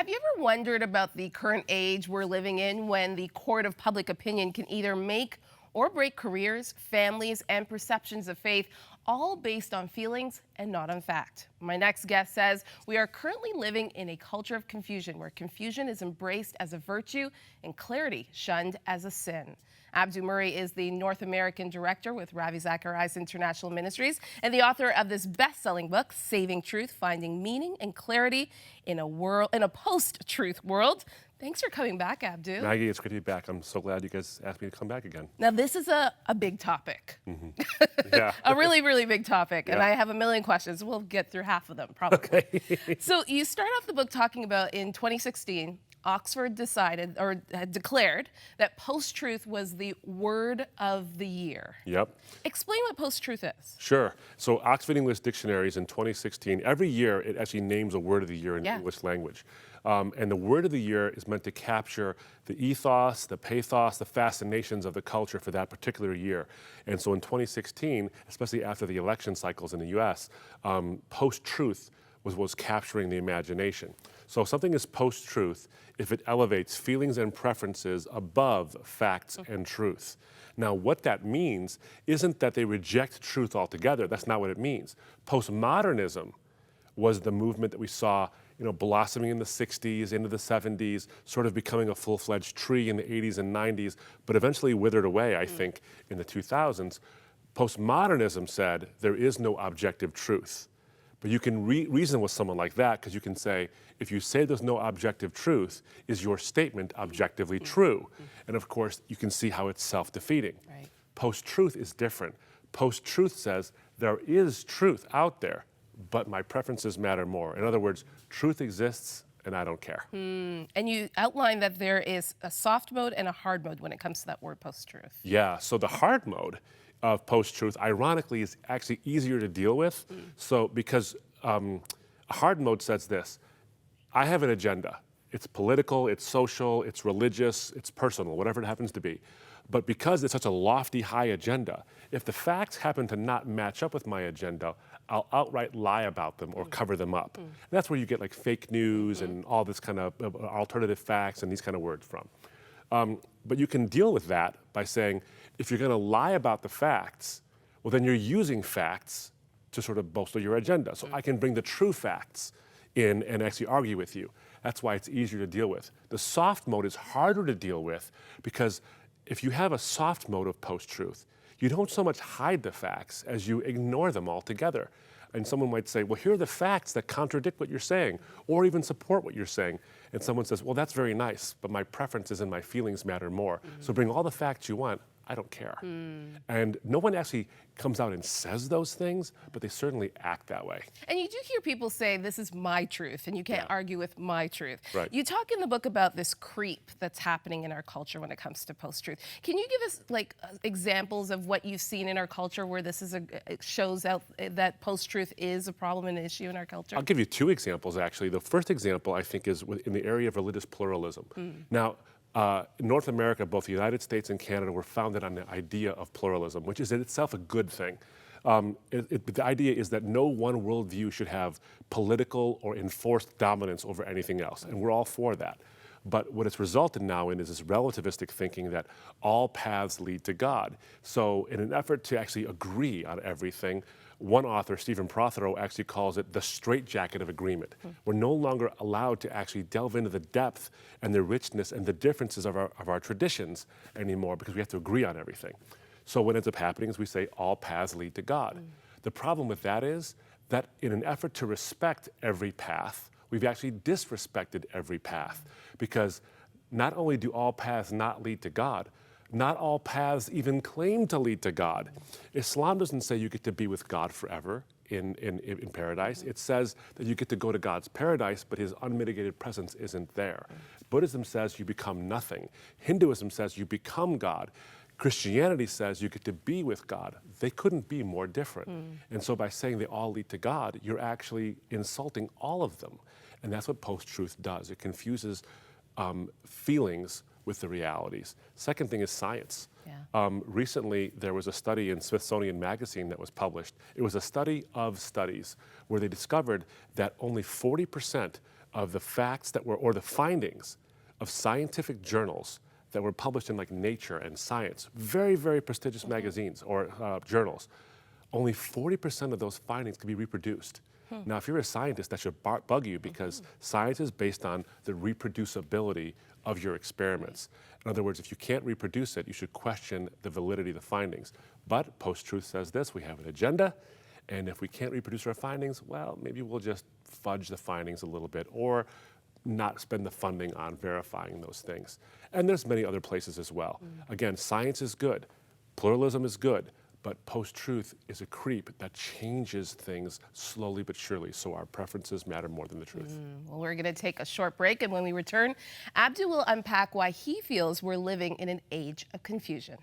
Have you ever wondered about the current age we're living in when the court of public opinion can either make or break careers, families, and perceptions of faith, all based on feelings and not on fact? My next guest says we are currently living in a culture of confusion where confusion is embraced as a virtue and clarity shunned as a sin. Abdu Murray is the North American director with Ravi Zacharias International Ministries and the author of this best-selling book, Saving Truth, Finding Meaning and Clarity in a Post-Truth World. Thanks for coming back, Abdu. Maggie, it's great to be back. I'm so glad you guys asked me to come back again. Now, this is a big topic. Yeah. A really, really big topic. And Yeah. I have a million questions. We'll get through half of them, probably. Okay. So you start off the book talking about in 2016, Oxford decided or had declared that post-truth was the word of the year. Yep. Explain what post-truth is. Sure. So Oxford English Dictionaries in 2016, every year it actually names a word of the year in English language. And the word of the year is meant to capture the ethos, the pathos, the fascinations of the culture for that particular year. And so in 2016, especially after the election cycles in the US, post-truth was capturing the imagination. So something is post-truth if it elevates feelings and preferences above facts and truth. Now, what that means isn't that they reject truth altogether. That's not what it means. Postmodernism was the movement that we saw, blossoming in the 60s, into the 70s, sort of becoming a full-fledged tree in the 80s and 90s, but eventually withered away, I think, in the 2000s. Postmodernism said there is no objective truth. But you can reason with someone like that because you can say, if you say there's no objective truth, is your statement objectively true? And of course, you can see how it's self-defeating. Right. Post-truth is different. Post-truth says there is truth out there, but my preferences matter more. In other words, truth exists and I don't care. And you outline that there is a soft mode and a hard mode when it comes to that word post-truth. Yeah, so the hard mode of post-truth, ironically, is actually easier to deal with. So because a hard mode says this: I have an agenda. It's political, it's social, it's religious, it's personal, whatever it happens to be. But because it's such a lofty, high agenda, if the facts happen to not match up with my agenda, I'll outright lie about them or cover them up. And that's where you get like fake news and all this kind of alternative facts and these kind of words from. But you can deal with that by saying, if you're going to lie about the facts, well, then you're using facts to sort of bolster your agenda. So I can bring the true facts in and actually argue with you. That's why it's easier to deal with. The soft mode is harder to deal with because if you have a soft mode of post-truth, you don't so much hide the facts as you ignore them altogether. And someone might say, well, here are the facts that contradict what you're saying or even support what you're saying. And someone says, well, that's very nice, but my preferences and my feelings matter more. So bring all the facts you want. I don't care. And no one actually comes out and says those things, but they certainly act that way. And you do hear people say, this is my truth, and you can't argue with my truth. Right. You talk in the book about this creep that's happening in our culture when it comes to post-truth. Can you give us examples of what you've seen in our culture where this is it shows out that post-truth is a problem and an issue in our culture? I'll give you two examples, actually. The first example, I think, is in the area of religious pluralism. Now, in North America, both the United States and Canada were founded on the idea of pluralism, which is in itself a good thing. The idea is that no one worldview should have political or enforced dominance over anything else, and we're all for that. But what it's resulted now in is this relativistic thinking that all paths lead to God. So in an effort to actually agree on everything, one author, Stephen Prothero, actually calls it the straitjacket of agreement. We're no longer allowed to actually delve into the depth and the richness and the differences of our traditions anymore because we have to agree on everything. So what ends up happening is we say all paths lead to God. The problem with that is that in an effort to respect every path, we've actually disrespected every path because not only do all paths not lead to God, not all paths even claim to lead to God. Islam doesn't say you get to be with God forever in paradise. It says that you get to go to God's paradise, but his unmitigated presence isn't there. Buddhism says you become nothing. Hinduism says you become God. Christianity says you get to be with God. They couldn't be more different. And so by saying they all lead to God, you're actually insulting all of them. And that's what post-truth does. It confuses feelings with the realities. Second thing is science. Recently, there was a study in Smithsonian Magazine that was published. It was a study of studies where they discovered that only 40% of the facts that were, or the findings of scientific journals that were published in like Nature and Science, very, very prestigious magazines or journals, only 40% of those findings can be reproduced. Now, if you're a scientist, that should bug you, because science is based on the reproducibility of your experiments. In other words, if you can't reproduce it, you should question the validity of the findings. But post-truth says this: we have an agenda, and if we can't reproduce our findings, well, maybe we'll just fudge the findings a little bit, or not spend the funding on verifying those things. And there's many other places as well. Again, science is good, pluralism is good, but post-truth is a creep that changes things slowly but surely, so our preferences matter more than the truth. Well, we're going to take a short break, and when we return, Abdu will unpack why he feels we're living in an age of confusion.